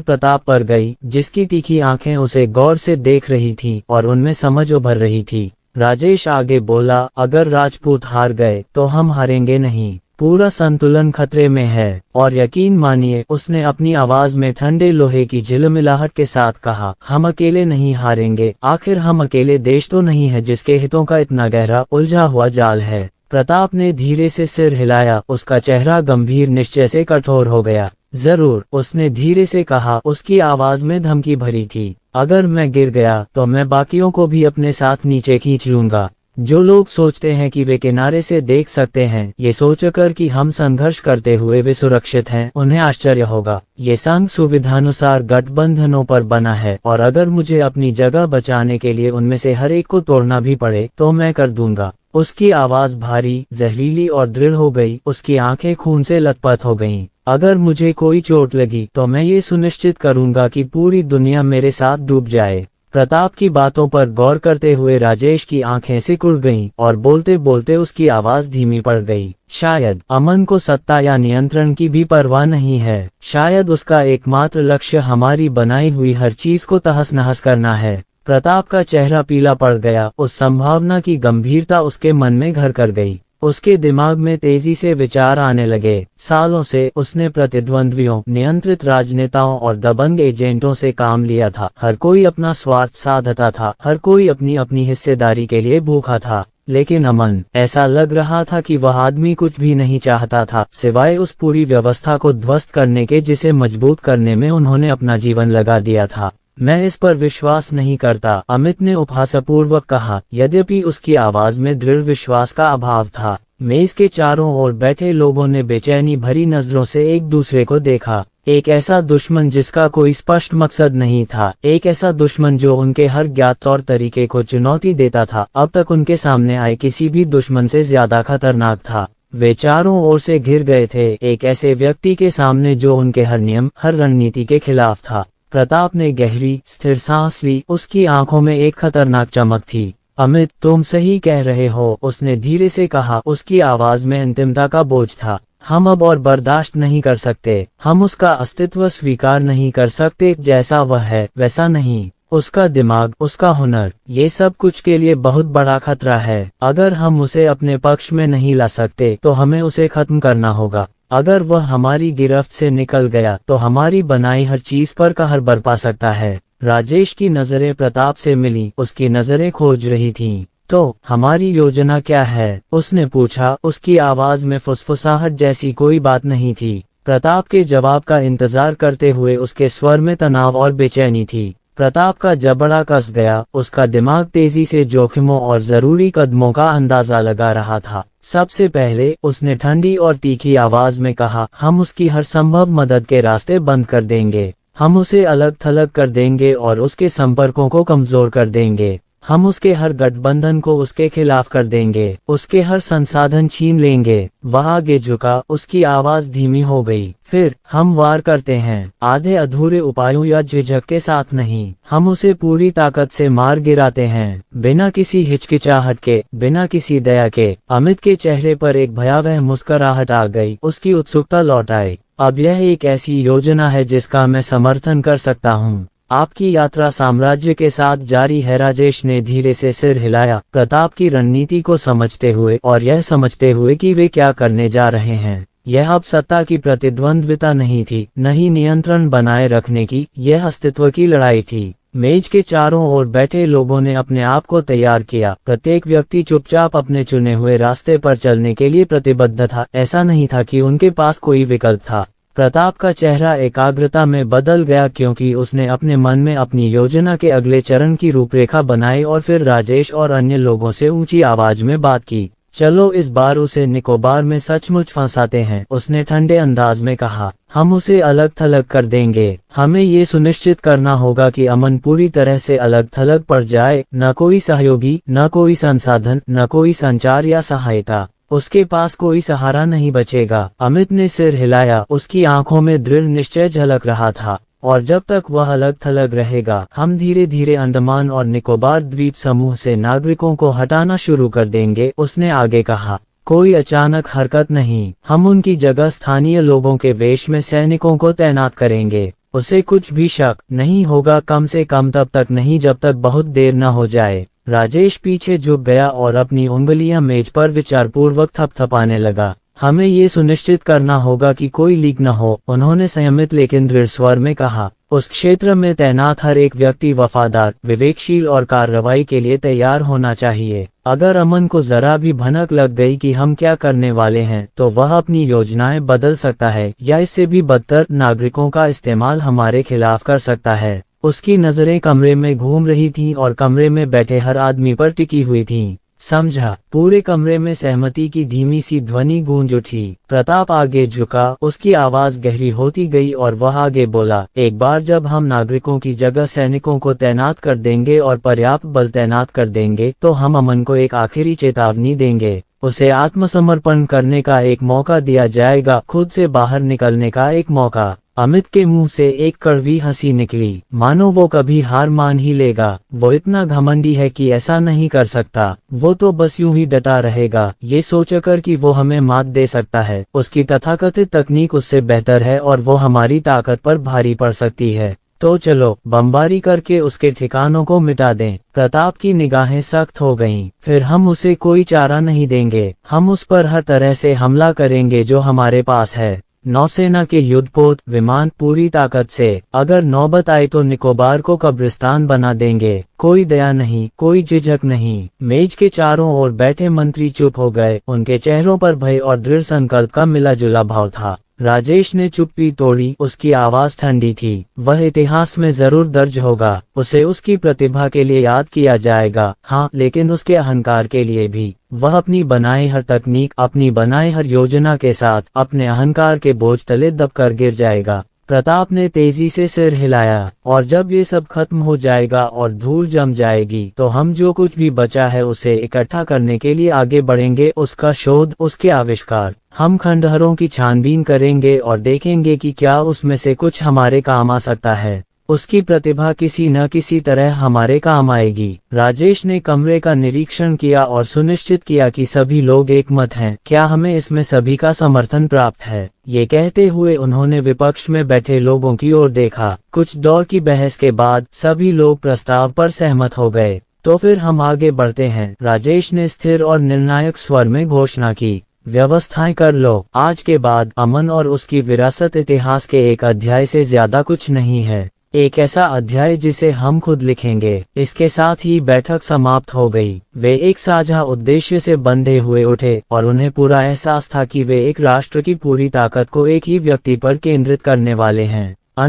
प्रताप पर गई, जिसकी तीखी आंखें उसे गौर से देख रही थीं और उनमें समझ उभर रही थी। राजेश आगे बोला, अगर राजपूत हार गए तो हम हारेंगे नहीं, पूरा संतुलन खतरे में है। और यकीन मानिए, उसने अपनी आवाज में ठंडे लोहे की झिलमिलाहट के साथ कहा, हम अकेले नहीं हारेंगे। आखिर हम अकेले देश तो नहीं है जिसके हितों का इतना गहरा उलझा हुआ जाल है। प्रताप ने धीरे से सिर हिलाया। उसका चेहरा गंभीर निश्चय से कठोर हो गया। जरूर, उसने धीरे से कहा। उसकी आवाज में धमकी भरी थी। अगर मैं गिर गया तो मैं बाकियों को भी अपने साथ नीचे खींच लूंगा। जो लोग सोचते हैं कि वे किनारे से देख सकते हैं, ये सोचकर कि हम संघर्ष करते हुए वे सुरक्षित हैं, उन्हें आश्चर्य होगा। ये संघ सुविधानुसार गठबंधनों पर बना है और अगर मुझे अपनी जगह बचाने के लिए उनमें से हर एक को तोड़ना भी पड़े तो मैं कर दूंगा। उसकी आवाज भारी, जहरीली और दृढ़ हो गई। उसकी आंखें खून से लथपथ हो गईं। अगर मुझे कोई चोट लगी तो मैं ये सुनिश्चित करूंगा कि पूरी दुनिया मेरे साथ डूब जाए। प्रताप की बातों पर गौर करते हुए राजेश की आंखें सिकुड़ गईं और बोलते बोलते उसकी आवाज धीमी पड़ गई। शायद अमन को सत्ता या नियंत्रण की भी परवाह नहीं है। शायद उसका एकमात्र लक्ष्य हमारी बनाई हुई हर चीज को तहस नहस करना है। प्रताप का चेहरा पीला पड़ गया। उस संभावना की गंभीरता उसके मन में घर कर गई। उसके दिमाग में तेजी से विचार आने लगे। सालों से उसने प्रतिद्वंद्वियों, नियंत्रित राजनेताओं और दबंग एजेंटों से काम लिया था। हर कोई अपना स्वार्थ साधता था, हर कोई अपनी अपनी हिस्सेदारी के लिए भूखा था। लेकिन अमन, ऐसा लग रहा था कि वह आदमी कुछ भी नहीं चाहता था सिवाय उस पूरी व्यवस्था को ध्वस्त करने के जिसे मजबूत करने में उन्होंने अपना जीवन लगा दिया था। मैं इस पर विश्वास नहीं करता, अमित ने उपहासपूर्वक कहा, यद्यपि उसकी आवाज में दृढ़ विश्वास का अभाव था। मेज के चारों ओर बैठे लोगों ने बेचैनी भरी नजरों से एक दूसरे को देखा। एक ऐसा दुश्मन जिसका कोई स्पष्ट मकसद नहीं था, एक ऐसा दुश्मन जो उनके हर ज्ञात तौर तरीके को चुनौती देता था। अब तक उनके सामने आए किसी भी दुश्मन से ज्यादा खतरनाक था। वे चारों ओर से घिर गए थे, एक ऐसे व्यक्ति के सामने जो उनके हर नियम, हर रणनीति के खिलाफ था। प्रताप ने गहरी, स्थिर सांस ली। उसकी आंखों में एक खतरनाक चमक थी। अमित, तुम सही कह रहे हो, उसने धीरे से कहा। उसकी आवाज में अंतिमता का बोझ था। हम अब और बर्दाश्त नहीं कर सकते। हम उसका अस्तित्व स्वीकार नहीं कर सकते। जैसा वह है वैसा नहीं। उसका दिमाग, उसका हुनर, ये सब कुछ के लिए बहुत बड़ा खतरा है। अगर हम उसे अपने पक्ष में नहीं ला सकते तो हमें उसे खत्म करना होगा। अगर वह हमारी गिरफ्त से निकल गया तो हमारी बनाई हर चीज पर कहर बरपा सकता है। राजेश की नजरें प्रताप से मिली। उसकी नजरें खोज रही थीं। तो हमारी योजना क्या है? उसने पूछा। उसकी आवाज में फुसफुसाहट जैसी कोई बात नहीं थी। प्रताप के जवाब का इंतजार करते हुए उसके स्वर में तनाव और बेचैनी थी। प्रताप का जबड़ा कस गया। उसका दिमाग तेजी से जोखिमों और जरूरी कदमों का अंदाजा लगा रहा था। सबसे पहले उसने ठंडी और तीखी आवाज में कहा, हम उसकी हर संभव मदद के रास्ते बंद कर देंगे। हम उसे अलग थलग कर देंगे और उसके संपर्कों को कमजोर कर देंगे। हम उसके हर गठबंधन को उसके खिलाफ कर देंगे। उसके हर संसाधन छीन लेंगे। वह आगे झुका। उसकी आवाज धीमी हो गई। फिर हम वार करते हैं, आधे अधूरे उपायों या झिझक के साथ नहीं। हम उसे पूरी ताकत से मार गिराते हैं, बिना किसी हिचकिचाहट के, बिना किसी दया के। अमित के चेहरे पर एक भयावह मुस्कुराहट आ गई। उसकी उत्सुकता लौट आई। अब यह एक ऐसी योजना है जिसका मैं समर्थन कर सकता हूँ। आपकी यात्रा साम्राज्य के साथ जारी है। राजेश ने धीरे से सिर हिलाया, प्रताप की रणनीति को समझते हुए और यह समझते हुए कि वे क्या करने जा रहे हैं। यह अब सत्ता की प्रतिद्वंद्विता नहीं थी, न ही नियंत्रण बनाए रखने की, यह अस्तित्व की लड़ाई थी। मेज के चारों ओर बैठे लोगों ने अपने आप को तैयार किया। प्रत्येक व्यक्ति चुपचाप अपने चुने हुए रास्ते पर चलने के लिए प्रतिबद्ध था। ऐसा नहीं था कि उनके पास कोई विकल्प था। प्रताप का चेहरा एकाग्रता में बदल गया क्योंकि उसने अपने मन में अपनी योजना के अगले चरण की रूपरेखा बनाई और फिर राजेश और अन्य लोगों से ऊंची आवाज में बात की। चलो इस बार उसे निकोबार में सचमुच फंसाते हैं, उसने ठंडे अंदाज में कहा। हम उसे अलग थलग कर देंगे। हमें ये सुनिश्चित करना होगा कि अमन पूरी तरह से अलग थलग पड़ जाए। न कोई सहयोगी, न कोई संसाधन, न कोई संचार या सहायता। उसके पास कोई सहारा नहीं बचेगा। अमित ने सिर हिलाया, उसकी आंखों में दृढ़ निश्चय झलक रहा था। और जब तक वह अलग थलग रहेगा, हम धीरे धीरे अंडमान और निकोबार द्वीप समूह से नागरिकों को हटाना शुरू कर देंगे, उसने आगे कहा। कोई अचानक हरकत नहीं, हम उनकी जगह स्थानीय लोगों के वेश में सैनिकों को तैनात करेंगे। उसे कुछ भी शक नहीं होगा, कम से कम तब तक नहीं जब तक बहुत देर न हो जाए। राजेश पीछे झुक गया और अपनी उंगलियां मेज पर विचारपूर्वक थपथपाने लगा। हमें ये सुनिश्चित करना होगा कि कोई लीक न हो, उन्होंने संयमित लेकिन दृढ़ स्वर में कहा। उस क्षेत्र में तैनात हर एक व्यक्ति वफादार, विवेकशील और कार्रवाई के लिए तैयार होना चाहिए। अगर अमन को जरा भी भनक लग गई कि हम क्या करने वाले हैं, तो वह अपनी योजनाएं बदल सकता है या इससे भी बदतर नागरिकों का इस्तेमाल हमारे खिलाफ कर सकता है। उसकी नजरें कमरे में घूम रही थीं और कमरे में बैठे हर आदमी पर टिकी हुई थीं। समझा। पूरे कमरे में सहमति की धीमी सी ध्वनि गूंज उठी। प्रताप आगे झुका, उसकी आवाज गहरी होती गई और वह आगे बोला। एक बार जब हम नागरिकों की जगह सैनिकों को तैनात कर देंगे और पर्याप्त बल तैनात कर देंगे, तो हम अमन को एक आखिरी चेतावनी देंगे। उसे आत्मसमर्पण करने का एक मौका दिया जाएगा, खुद से बाहर निकलने का एक मौका। अमित के मुंह से एक कड़वी हंसी निकली, मानो वो कभी हार मान ही लेगा। वो इतना घमंडी है कि ऐसा नहीं कर सकता। वो तो बस यूं ही डटा रहेगा, ये सोचकर कि वो हमें मात दे सकता है। उसकी तथाकथित तकनीक उससे बेहतर है और वो हमारी ताकत पर भारी पड़ सकती है। तो चलो बमबारी करके उसके ठिकानों को मिटा दें। प्रताप की निगाहें सख्त हो गईं। फिर हम उसे कोई चारा नहीं देंगे, हम उस पर हर तरह से हमला करेंगे जो हमारे पास है। नौसेना के युद्धपोत, विमान पूरी ताकत से। अगर नौबत आए तो निकोबार को कब्रिस्तान बना देंगे। कोई दया नहीं, कोई झिझक नहीं। मेज के चारों ओर बैठे मंत्री चुप हो गए, उनके चेहरों पर भय और दृढ़ संकल्प का मिला जुला भाव था। राजेश ने चुप्पी तोड़ी, उसकी आवाज ठंडी थी। वह इतिहास में जरूर दर्ज होगा, उसे उसकी प्रतिभा के लिए याद किया जाएगा, हाँ, लेकिन उसके अहंकार के लिए भी। वह अपनी बनाई हर तकनीक, अपनी बनाई हर योजना के साथ अपने अहंकार के बोझ तले दबकर गिर जाएगा। प्रताप ने तेजी से सिर हिलाया। और जब ये सब खत्म हो जाएगा और धूल जम जाएगी, तो हम जो कुछ भी बचा है उसे इकट्ठा करने के लिए आगे बढ़ेंगे। उसका शोध, उसके आविष्कार। हम खंडहरों की छानबीन करेंगे और देखेंगे कि क्या उसमें से कुछ हमारे काम आ सकता है। उसकी प्रतिभा किसी न किसी तरह हमारे काम आएगी। राजेश ने कमरे का निरीक्षण किया और सुनिश्चित किया कि सभी लोग एकमत हैं। क्या हमें इसमें सभी का समर्थन प्राप्त है? ये कहते हुए उन्होंने विपक्ष में बैठे लोगों की ओर देखा। कुछ दौर की बहस के बाद सभी लोग प्रस्ताव पर सहमत हो गए। तो फिर हम आगे बढ़ते हैं, राजेश ने स्थिर और निर्णायक स्वर में घोषणा की। व्यवस्थाएं कर लो। आज के बाद अमन और उसकी विरासत इतिहास के एक अध्याय से ज्यादा कुछ नहीं है। एक ऐसा अध्याय जिसे हम खुद लिखेंगे। इसके साथ ही बैठक समाप्त हो गई। वे एक साझा उद्देश्य से बंधे हुए उठे और उन्हें पूरा एहसास था कि वे एक राष्ट्र की पूरी ताकत को एक ही व्यक्ति पर केंद्रित करने वाले हैं। _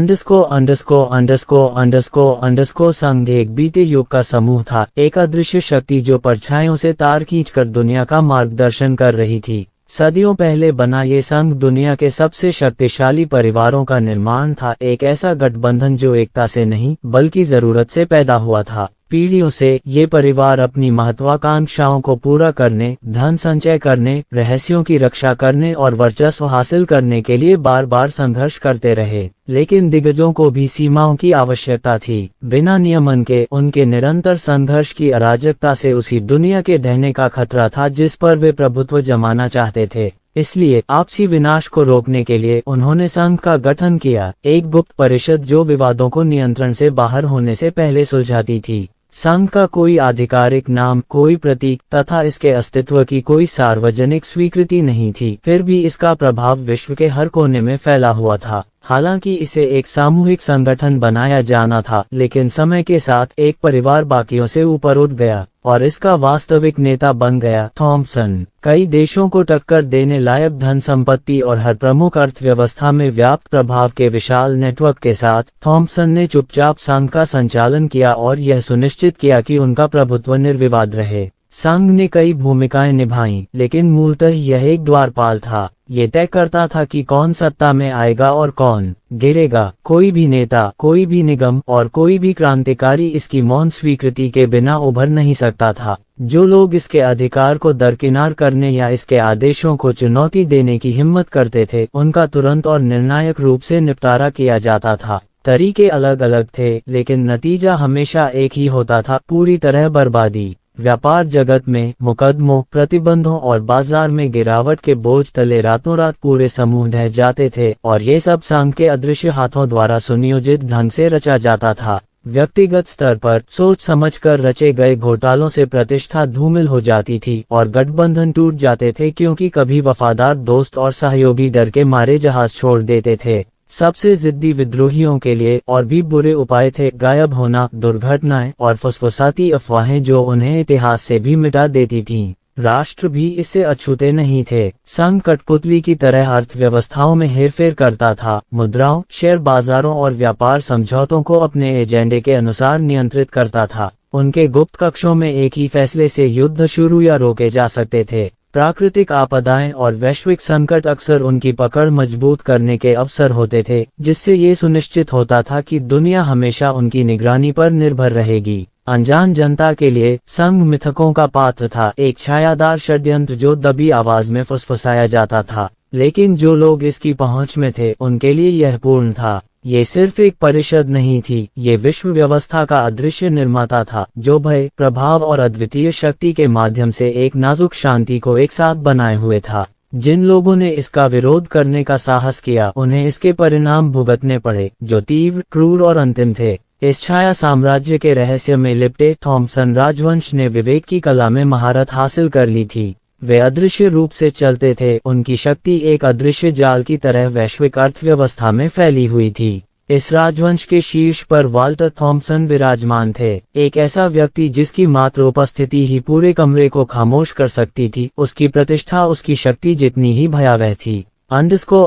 संघ एक बीते युग का समूह था, एक अदृश्य शक्ति जो परछाइयों से तार खींचकर दुनिया का मार्गदर्शन कर रही थी। सदियों पहले बना ये संघ दुनिया के सबसे शक्तिशाली परिवारों का निर्माण था, एक ऐसा गठबंधन जो एकता से नहीं बल्कि जरूरत से पैदा हुआ था। पीढ़ियों से ये परिवार अपनी महत्वाकांक्षाओं को पूरा करने, धन संचय करने, रहस्यों की रक्षा करने और वर्चस्व हासिल करने के लिए बार बार संघर्ष करते रहे। लेकिन दिग्गजों को भी सीमाओं की आवश्यकता थी। बिना नियमन के उनके निरंतर संघर्ष की अराजकता से उसी दुनिया के ढहने का खतरा था जिस पर वे प्रभुत्व जमाना चाहते थे। इसलिए आपसी विनाश को रोकने के लिए उन्होंने संघ का गठन किया, एक गुप्त परिषद जो विवादों को नियंत्रण से बाहर होने से पहले सुलझाती थी। संघ का कोई आधिकारिक नाम, कोई प्रतीक तथा इसके अस्तित्व की कोई सार्वजनिक स्वीकृति नहीं थी, फिर भी इसका प्रभाव विश्व के हर कोने में फैला हुआ था। हालांकि इसे एक सामूहिक संगठन बनाया जाना था, लेकिन समय के साथ एक परिवार बाकियों से ऊपर उठ गया और इसका वास्तविक नेता बन गया थॉम्पसन। कई देशों को टक्कर देने लायक धन संपत्ति और हर प्रमुख अर्थव्यवस्था में व्याप्त प्रभाव के विशाल नेटवर्क के साथ थॉम्पसन ने चुपचाप संघ का संचालन किया और यह सुनिश्चित किया कि उनका प्रभुत्व निर्विवाद रहे। संघ ने कई भूमिकाएं निभाईं, लेकिन मूलतः यह एक द्वारपाल था। ये तय करता था कि कौन सत्ता में आएगा और कौन गिरेगा। कोई भी नेता, कोई भी निगम और कोई भी क्रांतिकारी इसकी मौन स्वीकृति के बिना उभर नहीं सकता था। जो लोग इसके अधिकार को दरकिनार करने या इसके आदेशों को चुनौती देने की हिम्मत करते थे, उनका तुरंत और निर्णायक रूप से निपटारा किया जाता था। तरीके अलग अलग थे, लेकिन नतीजा हमेशा एक ही होता था, पूरी तरह बर्बादी। व्यापार जगत में मुकदमों, प्रतिबंधों और बाजार में गिरावट के बोझ तले रातों रात पूरे समूह ढह जाते थे और ये सब संघ के अदृश्य हाथों द्वारा सुनियोजित ढंग से रचा जाता था। व्यक्तिगत स्तर पर सोच समझकर रचे गए घोटालों से प्रतिष्ठा धूमिल हो जाती थी और गठबंधन टूट जाते थे, क्योंकि कभी वफादार दोस्त और सहयोगी डर के मारे जहाज छोड़ देते थे। सबसे जिद्दी विद्रोहियों के लिए और भी बुरे उपाय थे गायब होना, दुर्घटनाएं और फुसफुसाती अफवाहें जो उन्हें इतिहास से भी मिटा देती थीं। राष्ट्र भी इससे अछूते नहीं थे। संघ कठपुतली की तरह अर्थव्यवस्थाओं में हेरफेर करता था, मुद्राओं, शेयर बाजारों और व्यापार समझौतों को अपने एजेंडे के अनुसार नियंत्रित करता था। उनके गुप्त कक्षों में एक ही फैसले से युद्ध शुरू या रोके जा सकते थे। प्राकृतिक आपदाएं और वैश्विक संकट अक्सर उनकी पकड़ मजबूत करने के अवसर होते थे, जिससे ये सुनिश्चित होता था कि दुनिया हमेशा उनकी निगरानी पर निर्भर रहेगी। अनजान जनता के लिए संघ मिथकों का पात्र था, एक छायादार षड्यंत्र जो दबी आवाज में फुसफुसाया जाता था, लेकिन जो लोग इसकी पहुंच में थे उनके लिए यह पूर्ण था। ये सिर्फ एक परिषद नहीं थी, ये विश्व व्यवस्था का अदृश्य निर्माता था, जो भय, प्रभाव और अद्वितीय शक्ति के माध्यम से एक नाजुक शांति को एक साथ बनाए हुए था। जिन लोगों ने इसका विरोध करने का साहस किया, उन्हें इसके परिणाम भुगतने पड़े, जो तीव्र, क्रूर और अंतिम थे। इस छाया साम्राज्य के रहस्य में लिपटे थॉम्पसन राजवंश ने विवेक की कला में महारत हासिल कर ली थी। वे अदृश्य रूप से चलते थे, उनकी शक्ति एक अदृश्य जाल की तरह वैश्विक अर्थव्यवस्था में फैली हुई थी। इस राजवंश के शीर्ष पर वाल्टर थॉम्पसन विराजमान थे, एक ऐसा व्यक्ति जिसकी मात्र उपस्थिति ही पूरे कमरे को खामोश कर सकती थी। उसकी प्रतिष्ठा उसकी शक्ति जितनी ही भयावह थी। अंडस्को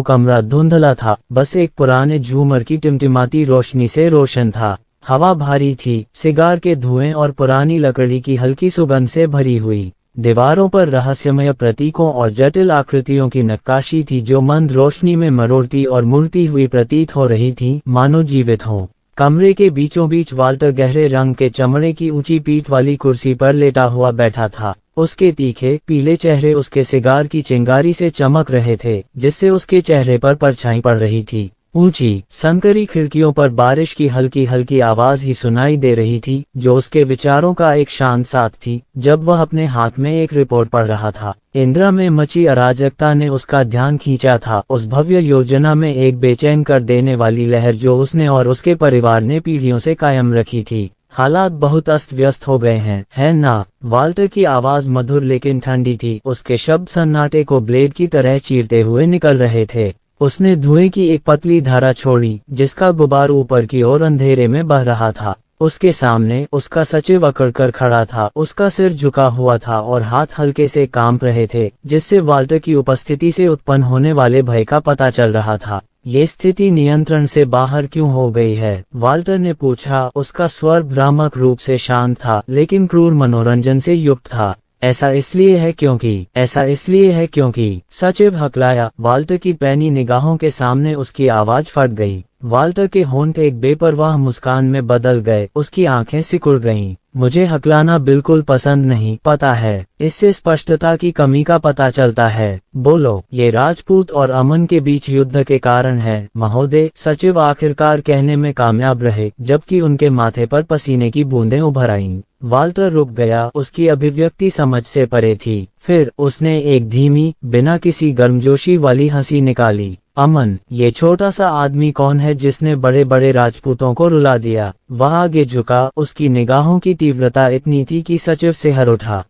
कमरा धुंधला था, बस एक पुराने झूमर की टिमटिमाती रोशनी से रोशन था। हवा भारी थी, सिगार के धुएं और पुरानी लकड़ी की हल्की सुगंध से भरी हुई। दीवारों पर रहस्यमय प्रतीकों और जटिल आकृतियों की नक्काशी थी, जो मंद रोशनी में मरोड़ती और मुड़ती हुई प्रतीत हो रही थी, मानो जीवित हों। कमरे के बीचों बीच वाल्टर गहरे रंग के चमड़े की ऊंची पीठ वाली कुर्सी पर लेटा हुआ बैठा था। उसके तीखे, पीले चेहरे उसके सिगार की चिंगारी से चमक रहे थे, जिससे उसके चेहरे पर परछाई पड़ रही थी। ऊंची, संकरी खिड़कियों पर बारिश की हल्की हल्की आवाज ही सुनाई दे रही थी, जो उसके विचारों का एक शांत साथ थी, जब वह अपने हाथ में एक रिपोर्ट पढ़ रहा था। इंदिरा में मची अराजकता ने उसका ध्यान खींचा था, उस भव्य योजना में एक बेचैन कर देने वाली लहर जो उसने और उसके परिवार ने पीढ़ियों से कायम रखी थी। हालात बहुत अस्त व्यस्त हो गए हैं, है ना? वाल्टर की आवाज मधुर लेकिन ठंडी थी, उसके शब्द सन्नाटे को ब्लेड की तरह चीरते हुए निकल रहे थे। उसने धुएं की एक पतली धारा छोड़ी, जिसका गुबार ऊपर की ओर अंधेरे में बह रहा था। उसके सामने उसका सचिव अकड़कर खड़ा था, उसका सिर झुका हुआ था और हाथ हल्के से कांप रहे थे, जिससे वाल्टर की उपस्थिति से उत्पन्न होने वाले भय का पता चल रहा था। ये स्थिति नियंत्रण से बाहर क्यों हो गई है? वाल्टर ने पूछा। उसका स्वर भ्रामक रूप से शांत था, लेकिन क्रूर मनोरंजन से युक्त था। ऐसा इसलिए है क्योंकि सचिव हकलाया। वाल्टर की पैनी निगाहों के सामने उसकी आवाज फट गई। वाल्टर के होंठ एक बेपरवाह मुस्कान में बदल गए, उसकी आंखें सिकुड़ गईं। मुझे हकलाना बिल्कुल पसंद नहीं, पता है। इससे स्पष्टता की कमी का पता चलता है। बोलो। ये राजपूत और अमन के बीच युद्ध के कारण है, महोदय। सचिव आखिरकार कहने में कामयाब रहे, जबकि उनके माथे पर पसीने की बूंदें उभर आईं। वाल्टर रुक गया, उसकी अभिव्यक्ति समझ से परे थी। फिर उसने एक धीमी, बिना किसी गर्मजोशी वाली हंसी निकाली। अमन, ये छोटा सा आदमी कौन है जिसने बड़े बड़े राजपूतों को रुला दिया? वह आगे झुका, उसकी निगाहों की तीव्रता इतनी थी कि सचिव सिहर उठा।